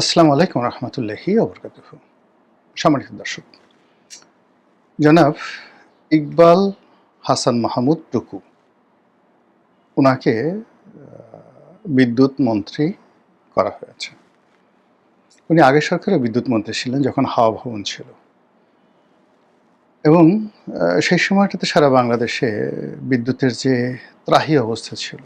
আসসালামু আলাইকুম রহমতুল্লাহি ওবরকাতুহ। সম্মানিত দর্শক, জনাব ইকবাল হাসান মাহমুদ টুকু, ওনাকে বিদ্যুৎ মন্ত্রী করা হয়েছে। উনি আগের সরকারে বিদ্যুৎ মন্ত্রী ছিলেন যখন হাওয়া ভবন ছিল, এবং সেই সময়টাতে সারা বাংলাদেশে বিদ্যুতের যে ত্রাহি অবস্থা ছিল,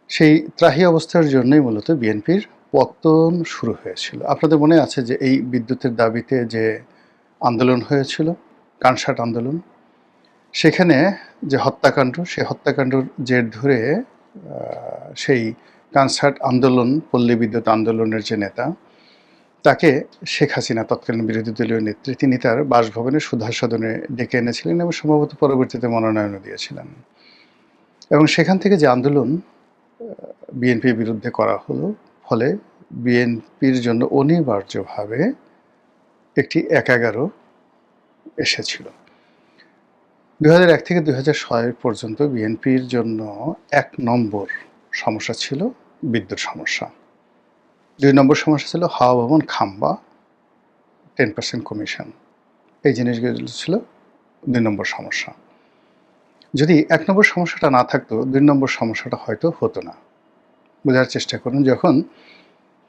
সেই ত্রাহি অবস্থার জন্যই মূলত বিএনপির পতন শুরু হয়েছিল। আপনাদের মনে আছে যে এই বিদ্যুতের দাবিতে যে আন্দোলন হয়েছিল, কানসাট আন্দোলন, সেখানে যে হত্যাকাণ্ড, সেই হত্যাকাণ্ডর জের ধরে সেই কানসাট আন্দোলন, পল্লী বিদ্যুৎ আন্দোলনের যে নেতা, তাকে শেখ হাসিনা, তৎকালীন বিরোধী দলীয় নেত্রী, তিনি তার বাসভবনে সুধা সদনে ডেকে এনেছিলেন এবং সম্ভবত পরবর্তীতে মনোনয়নও দিয়েছিলেন। এবং সেখান থেকে যে আন্দোলন বিএনপির বিরুদ্ধে করা হলো, ফলে বিএনপির জন্য অনিবার্যভাবে একটি ১১ এসেছিল। ২০০১ থেকে ২০০৬ পর্যন্ত বিএনপির জন্য ১ নম্বর সমস্যা ছিল বিদ্যুৎ সমস্যা। ২ নম্বর সমস্যা ছিল হাওয়া ভবন খাম্বা 10% কমিশন। এই জিনিসগুলো ছিল ২ নম্বর সমস্যা। যদি ১ নম্বর সমস্যাটা না থাকতো, ২ নম্বর সমস্যাটা হয়তো হতো না। বোঝার চেষ্টা করুন, যখন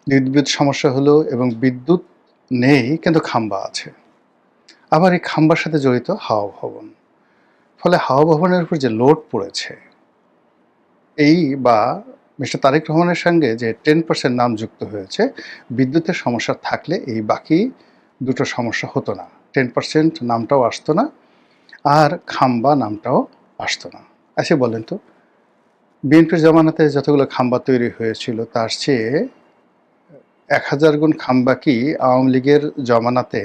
বিদ্যুৎ সমস্যা হলো এবং বিদ্যুৎ নেই কিন্তু খাম্বা আছে, আবার এই খাম্বার সাথে জড়িত হাওয়া ভবন, ফলে হাওয়া ভবনের উপর যে লোড পড়েছে, এই বা মিস্টার তারেক রহমানের সঙ্গে যে 10% নাম যুক্ত হয়েছে, বিদ্যুতের সমস্যা থাকলে এই বাকি দুটো সমস্যা হতো না। 10% নামটাও আসতো না, আর খাম্বা নামটাও আসতো না। আচ্ছা বলেন তো, বিএনপির জামানাতে যতগুলো খাম্বা তৈরি হয়েছিল, তার চেয়ে ১,০০০ গুণ খাম্বা কি আওয়ামী লীগের জমানাতে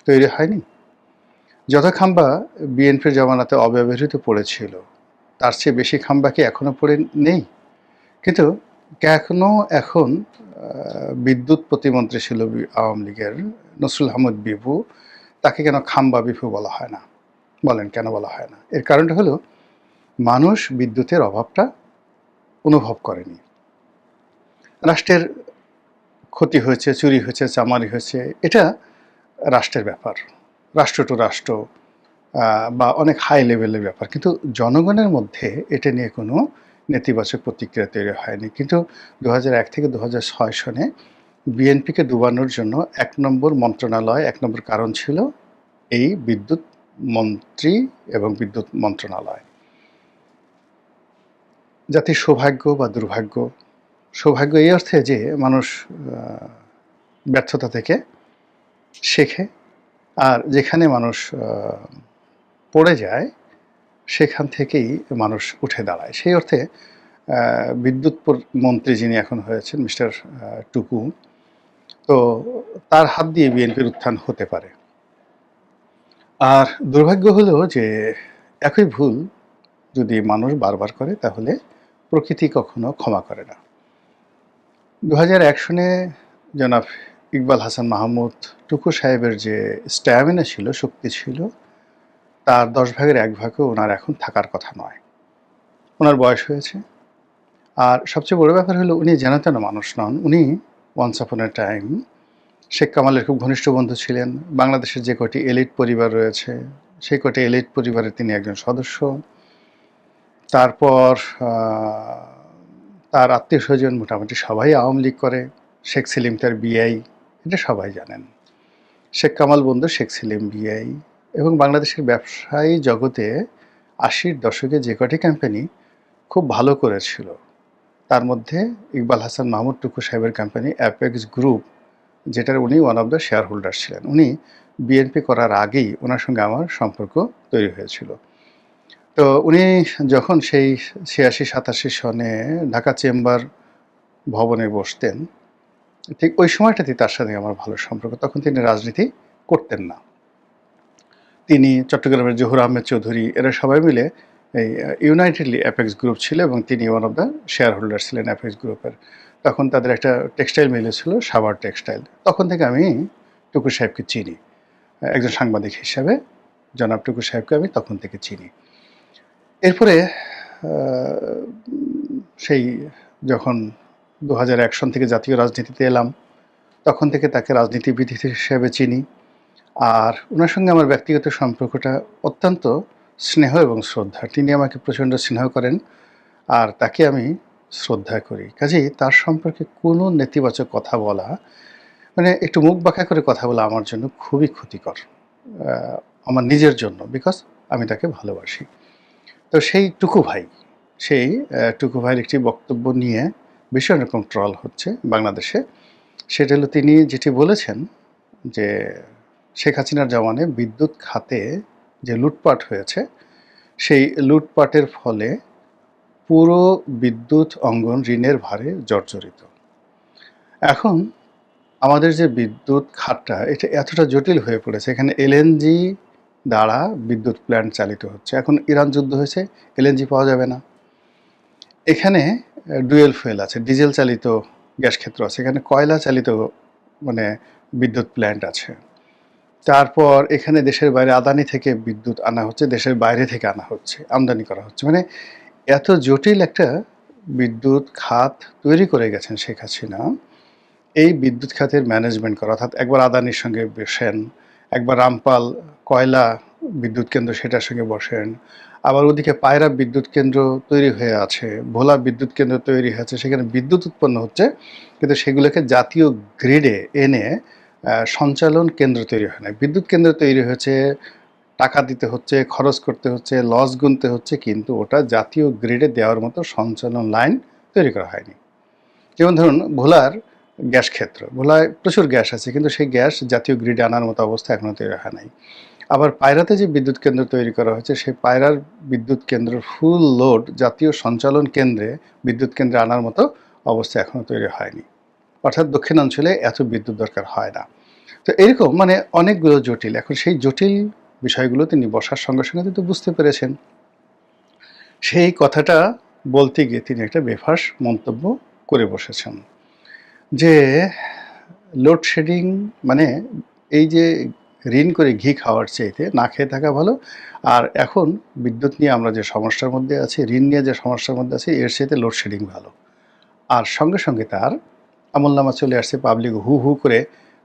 তৈরি হয়নি? যত খাম্বা বিএনপির জমানাতে অব্যবহৃত পড়েছিল, তার চেয়ে বেশি খাম্বা কি এখনো পড়ে নেই? কিন্তু কেন এখন বিদ্যুৎ প্রতিমন্ত্রী ছিল আওয়ামী লীগের নসরুল আহমদ বিভু, তাকে কেন খাম্বা বিভু বলা হয় না? বলেন কেন বলা হয় না? এর কারণটা হলো, মানুষ বিদ্যুতের অভাবটা অনুভব করেনি। রাষ্ট্রের ক্ষতি হয়েছে, চুরি হয়েছে, চামারি হয়েছে, এটা রাষ্ট্রের ব্যাপার, রাষ্ট্র টু রাষ্ট্র বা অনেক হাই লেভেলের ব্যাপার, কিন্তু জনগণের মধ্যে এটা নিয়ে কোনো নেতিবাচক প্রতিক্রিয়া তৈরি হয়নি। কিন্তু ২০০১ থেকে ২০০৬ সনে বিএনপিকে ডুবানোর জন্য ১ নম্বর মন্ত্রণালয়, ১ নম্বর কারণ ছিল এই বিদ্যুৎ মন্ত্রী এবং বিদ্যুৎ মন্ত্রণালয়। জাতির সৌভাগ্য বা দুর্ভাগ্য, সৌভাগ্য এই অর্থে যে মানুষ ব্যর্থতা থেকে শেখে, আর যেখানে মানুষ পড়ে যায় সেখান থেকেই মানুষ উঠে দাঁড়ায়। সেই অর্থে বিদ্যুৎ মন্ত্রী যিনি এখন হয়েছেন, মিস্টার টুকু, তো তার হাত দিয়ে বিএনপির উত্থান হতে পারে। আর দুর্ভাগ্য হলো যে একই ভুল যদি মানুষ বারবার করে, তাহলে প্রকৃতি কখনো ক্ষমা করে না। ২০০১ সনে জনাব ইকবাল হাসান মাহমুদ টুকু সাহেবের যে স্ট্যামিনা ছিল, শক্তি ছিল, তার ১০ ভাগের ১ ভাগও ওনার এখন থাকার কথা নয়। ওনার বয়স হয়েছে, আর সবচেয়ে বড় ব্যাপার হলো উনি যেন তেন মানুষ নন। উনি ওয়ান্স আপন এ টাইম শেখ কামালের খুব ঘনিষ্ঠ বন্ধু ছিলেন। বাংলাদেশের যে কটি এলিট পরিবার রয়েছে, সেই কটি এলিট পরিবারের তিনি একজন সদস্য। তারপর তার আত্মীয় স্বজন মোটামুটি সবাই আওয়ামী লীগ করে। শেখ সেলিম তার বিআই, এটা সবাই জানেন। শেখ কামাল বন্ধু শেখ সেলিম বিআই। এবং বাংলাদেশের ব্যবসায়ী জগতে ৮০-র দশকে যে কটি কোম্পানি খুব ভালো করেছিল, তার মধ্যে ইকবাল হাসান মাহমুদ টুকু সাহেবের কোম্পানি অ্যাপেক্স গ্রুপ, যেটার উনি one of the share holder ছিলেন। উনি বিএনপি করার আগেই ওনার সঙ্গে আমার সম্পর্ক তৈরি হয়েছিল। তো উনি যখন সেই ৮৬-৮৭ সনে ঢাকা চেম্বার ভবনে বসতেন, ঠিক ওই সময়টাতেই তার সাথে আমার ভালো সম্পর্ক। তখন তিনি রাজনীতি করতেন না। তিনি, চট্টগ্রামের জহুর আহমেদ চৌধুরী, এরা সবাই মিলে এই ইউনাইটেডলি অ্যাপেক্স গ্রুপ ছিল, এবং তিনি one of the share holder ছিলেন অ্যাপেক্স গ্রুপের। তখন তাদের একটা টেক্সটাইল মিলে ছিল, সাভার টেক্সটাইল। তখন থেকে আমি টুকু সাহেবকে চিনি একজন সাংবাদিক হিসাবে। জনাব টুকু সাহেবকে আমি তখন থেকে চিনি। এরপরে সেই যখন 2001 সন থেকে জাতীয় রাজনীতিতে এলাম। তখন থেকে তাকে রাজনীতিবিদ হিসেবে চিনি। আর উনার সঙ্গে আমার ব্যক্তিগত সম্পর্কটা অত্যন্ত স্নেহ এবং শ্রদ্ধা। তিনি আমাকে প্রচণ্ড স্নেহ করেন আর তাকে আমি শ্রদ্ধা করি। কাজেই তার সম্পর্কে কোনো নেতিবাচক কথা বলা, মানে একটু মুখ বাঁকা করে কথা বলা আমার জন্য খুবই ক্ষতিকর। আমার নিজের জন্য, বিকজ আমি তাকে ভালোবাসি। তো সেই টুকু ভাই, সেই টুকু ভাইয়ের একটি বক্তব্য নিয়ে ভীষণ রকম ট্রল হচ্ছে বাংলাদেশে। সেটা হলো তিনি যেটি বলেছেন যে শেখ হাসিনার জমানায় বিদ্যুৎ খাতে যে লুটপাট হয়েছে, সেই লুটপাটের ফলে পুরো বিদ্যুৎ অঙ্গন ঋণের ভারে জর্জরিত। এখন আমাদের যে বিদ্যুৎ খাতটা, এটা এতটা জটিল হয়ে পড়েছে। এখানে এলএনজি দ্বারা বিদ্যুৎ প্ল্যান্ট চালিত হচ্ছে। এখন ইরান যুদ্ধ হয়েছে, এলএনজি পাওয়া যাবে না। এখানে ডুয়েল ফুয়েল আছে, ডিজেল চালিত গ্যাস ক্ষেত্র আছে, এখানে কয়লা চালিত মানে বিদ্যুৎ প্ল্যান্ট আছে। তারপর এখানে দেশের বাইরে আদানি থেকে বিদ্যুৎ আনা হচ্ছে, দেশের বাইরে থেকে আনা হচ্ছে, আমদানি করা হচ্ছে। মানে এত জটিল একটা বিদ্যুৎ খাত তৈরি করে গেছেন শেখ হাসিনা। এই বিদ্যুৎ খাতের ম্যানেজমেন্ট করা, অর্থাৎ একবার আদানির সঙ্গে বসেন, একবার রামপাল কয়লা বিদ্যুৎ কেন্দ্র সেটার সঙ্গে বসেন, আবার ওদিকে পায়রা বিদ্যুৎ কেন্দ্র তৈরি হয়ে আছে, ভোলা বিদ্যুৎ কেন্দ্র তৈরি হয়েছে, সেখানে বিদ্যুৎ উৎপন্ন হচ্ছে, কিন্তু সেগুলোকে জাতীয় গ্রিডে এনে সঞ্চালন কেন্দ্র তৈরি হয় না। বিদ্যুৎ কেন্দ্র তৈরি হয়েছে, টাকা দিতে হচ্ছে, খরচ করতে হচ্ছে, লস গুনতে হচ্ছে, কিন্তু ওটা জাতীয় গ্রিডে দেওয়ার মতো সঞ্চালন লাইন তৈরি করা হয়নি। যেমন ধরুন ভোলার গ্যাস ক্ষেত্র, ভোলায় প্রচুর গ্যাস আছে, কিন্তু সেই গ্যাস জাতীয় গ্রিডে আনার মতো অবস্থা এখনও তৈরি হয় নাই। আবার পায়রাতে যে বিদ্যুৎ কেন্দ্র তৈরি করা হয়েছে, সেই পায়রার বিদ্যুৎ কেন্দ্রের ফুল লোড জাতীয় সঞ্চালন কেন্দ্রে বিদ্যুৎ কেন্দ্রে আনার মতো অবস্থা এখনও তৈরি হয়নি। অর্থাৎ দক্ষিণাঞ্চলে এত বিদ্যুৎ দরকার হয় না। তো এরকম মানে অনেকগুলো জটিল। এখন সেই জটিল বিষয়গুলো তিনি বসার সঙ্গে সঙ্গে কিন্তু বুঝতে পেরেছেন। সেই কথাটা বলতে গিয়ে তিনি একটা বেফাঁস মন্তব্য করে বসেছেন যে লোডশেডিং মানে এই যে ঋণ করে ঘি খাওয়ার চাইতে না খেয়ে থাকা ভালো। আর এখন বিদ্যুৎ নিয়ে আমরা যে সমস্যার মধ্যে আছি, ঋণ নিয়ে যে সমস্যার মধ্যে আছি, এর চাইতে লোডশেডিং ভালো। আর সঙ্গে সঙ্গে তার আমলনামা চলে আসছে, পাবলিক হু হু করে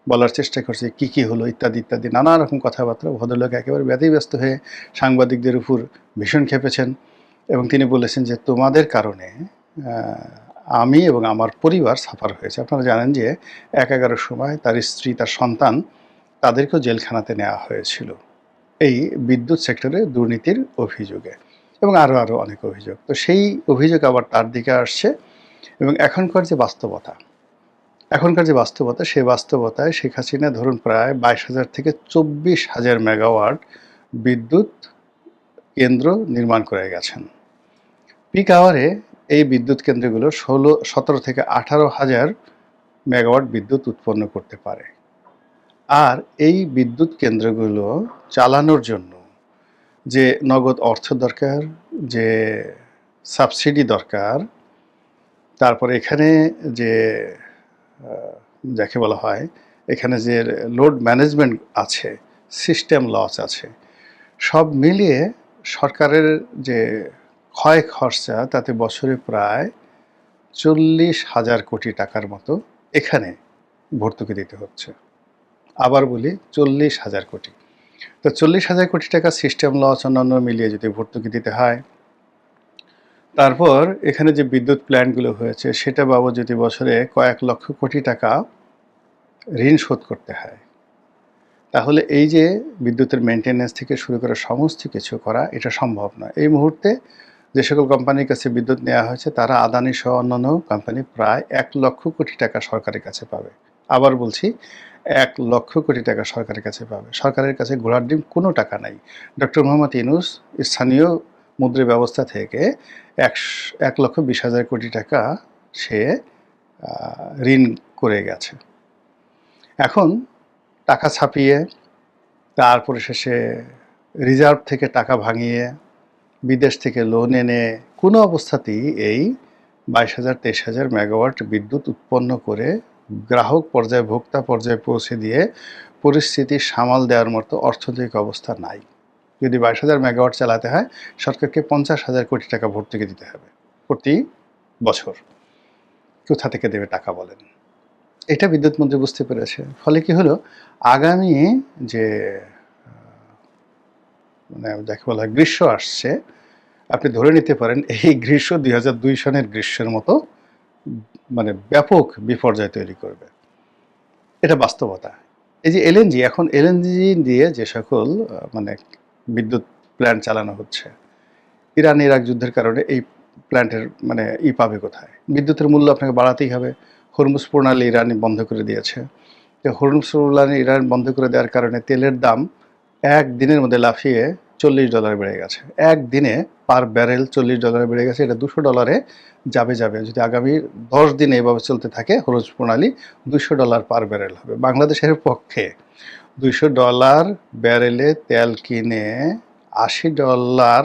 বলার চেষ্টা করছে কি হলো ইত্যাদি ইত্যাদি নানা রকম কথাবার্তা। ভদ্রলোক একেবারে ব্যতিব্যস্ত হয়ে সাংবাদিকদের উপর ভীষণ খেপেছেন এবং তিনি বলেছেন যে তোমাদের কারণে আমি এবং আমার পরিবার সাফার হয়েছে। আপনারা জানেন যে ১/১১ সময় তার স্ত্রী, তার সন্তান, তাদেরকেও জেলখানাতে নেওয়া হয়েছিল এই বিদ্যুৎ সেক্টরে দুর্নীতির অভিযোগে, এবং আরও অনেক অভিযোগ। তো সেই অভিযোগ আবার তার দিকে আসছে এবং এখনকার যে বাস্তবতা, সেই বাস্তবতায় শেখ হাসিনা ধরুন প্রায় ২২,০০০ থেকে ২৪,০০০ মেগাওয়াট বিদ্যুৎ কেন্দ্র নির্মাণ করে গেছেন। পিক আওয়ারে এই বিদ্যুৎ কেন্দ্রগুলো ১৭ থেকে ১৮,০০০ মেগাওয়াট বিদ্যুৎ উৎপন্ন করতে পারে। আর এই বিদ্যুৎ কেন্দ্রগুলো চালানোর জন্য যে নগদ অর্থ দরকার, যে সাবসিডি দরকার, তারপরে এখানে যে যাকে বলা হয়, এখানে যে লোড ম্যানেজমেন্ট আছে, সিস্টেম লস আছে, সব মিলিয়ে সরকারের যে ক্ষয় খরচা, তাতে বছরে প্রায় ৪০,০০০ কোটি টাকার মতো এখানে ভর্তুকি দিতে হচ্ছে। আবার বলি ৪০,০০০ কোটি। তো ৪০,০০০ কোটি টাকা সিস্টেম লস অন্যান্য মিলিয়ে যদি ভর্তুকি দিতে হয়, তারপর এখানে যে বিদ্যুৎ প্ল্যান্টগুলো হয়েছে সেটা বাবদ যদি বছরে কয়েক লক্ষ কোটি টাকা ঋণ শোধ করতে হয়, তাহলে এই যে বিদ্যুতের মেনটেন্যান্স থেকে শুরু করে সমস্ত কিছু করা, এটা সম্ভব নয়। এই মুহূর্তে যে সকল কোম্পানির কাছে বিদ্যুৎ নেওয়া হয়েছে, তারা আদানি সহ অন্যান্য কোম্পানি প্রায় ১,০০,০০০ কোটি টাকা সরকারের কাছে পাবে। আবার বলছি, ১,০০,০০০ কোটি টাকা সরকারের কাছে পাবে। সরকারের কাছে ঘোড়ার ডিম কোনো টাকা নাই। ডক্টর মোহাম্মদ ইউনূস স্থানীয় মুদ্রা ব্যবস্থা থেকে ১,২০,০০০ কোটি টাকা সে ঋণ করে গেছে। এখন টাকা ছাপিয়ে, তারপরে শেষে রিজার্ভ থেকে টাকা ভাঙিয়ে, বিদেশ থেকে লোন এনে কোনো অবস্থাতেই এই ২২,০০০ ২৩,০০০ মেগাওয়াট বিদ্যুৎ উৎপন্ন করে গ্রাহক পর্যায়ে, ভোক্তা পর্যায়ে পৌঁছে দিয়ে পরিস্থিতি সামাল দেওয়ার মতো অর্থনৈতিক অবস্থা নাই। যদি ২২,০০০ মেগাওয়াট চালাতে হয়, সরকারকে ৫০,০০০ কোটি টাকা ভর্তুকি দিতে হবে প্রতি বছর। কোথা থেকে দেবে টাকা বলেন? এটা বিদ্যুৎ মন্ত্রী বুঝতে পেরেছে। ফলে কি হলো, আগামী যে মানে যাকে বলা হয় গ্রীষ্ম আসছে, আপনি ধরে নিতে পারেন এই গ্রীষ্ম ২০০২ সনের গ্রীষ্মের মতো মানে ব্যাপক বিপর্যয় তৈরি করবে। এটা বাস্তবতা। এই যে এলএনজি, এখন এলএনজি দিয়ে যে সকল মানে বিদ্যুৎ প্ল্যান্ট চালানো হচ্ছে, ইরান ইরাক যুদ্ধের কারণে এই প্ল্যান্টের মানে পাবে কোথায়? বিদ্যুতের মূল্য আপনাকে বাড়াতেই হবে। হরমুজ প্রণালী ইরান বন্ধ করে দিয়েছে। তো হরমুজ প্রণালী ইরান বন্ধ করে দেওয়ার কারণে তেলের দাম একদিনের মধ্যে লাফিয়ে $40 বেড়ে গেছে। একদিনে পার ব্যারেল $40 বেড়ে গেছে। এটা $200 যাবে। যদি আগামী 10 দিনে এভাবে চলতে থাকে হরমুজ প্রণালী, $200 পার ব্যারেল হবে। বাংলাদেশের পক্ষে $200 ব্যারেলে তেল কিনে $80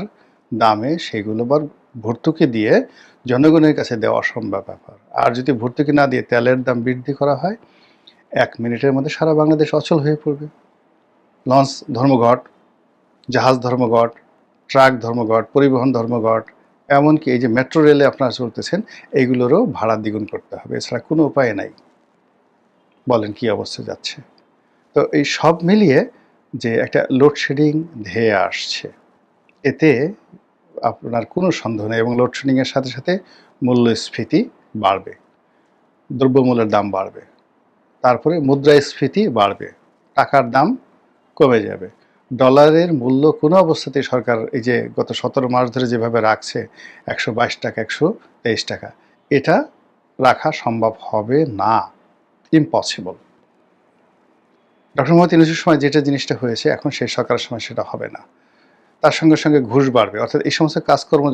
দামে সেগুলো আবার ভর্তুকি দিয়ে জনগণের কাছে দেওয়া অসম্ভব ব্যাপার। আর যদি ভর্তুকি না দিয়ে তেলের দাম বৃদ্ধি করা হয়, 1 মিনিটের মধ্যে সারা বাংলাদেশ অচল হয়ে পড়বে। লঞ্চ ধর্মঘট, জাহাজ ধর্মঘট, ট্রাক ধর্মঘট, পরিবহন ধর্মঘট, এমনকি এই যে মেট্রো রেলে আপনারা চলতেছেন, এইগুলোরও ভাড়া দ্বিগুণ করতে হবে। এছাড়া কোনো উপায় নাই। বলেন কি অবস্থা যাচ্ছে? তো এই সব মিলিয়ে যে একটা লোডশেডিং ধেয়ে আসছে, এতে আপনার কোনো সন্দেহ নেই, এবং লোডশেডিংয়ের সাথে সাথে মূল্যস্ফীতি বাড়বে, দ্রব্যমূল্যের দাম বাড়বে, তারপরে মুদ্রাস্ফীতি বাড়বে, টাকার দাম কমে যাবে। ডলারের মূল্য কোনো অবস্থাতেই সরকার এই যে গত 17 মাস ধরে যেভাবে রাখছে 122 টাকা, 123 টাকা, এটা রাখা সম্ভব হবে না, ইম্পসিবল। ডক্টর মোহাম্মদ ইউনূসের সময় যেটা জিনিসটা হয়েছে, এখন সেই সরকারের সময় সেটা হবে না। তার সঙ্গে সঙ্গে ঘুষ বাড়বে, অর্থাৎ এই সমস্ত কাজকর্ম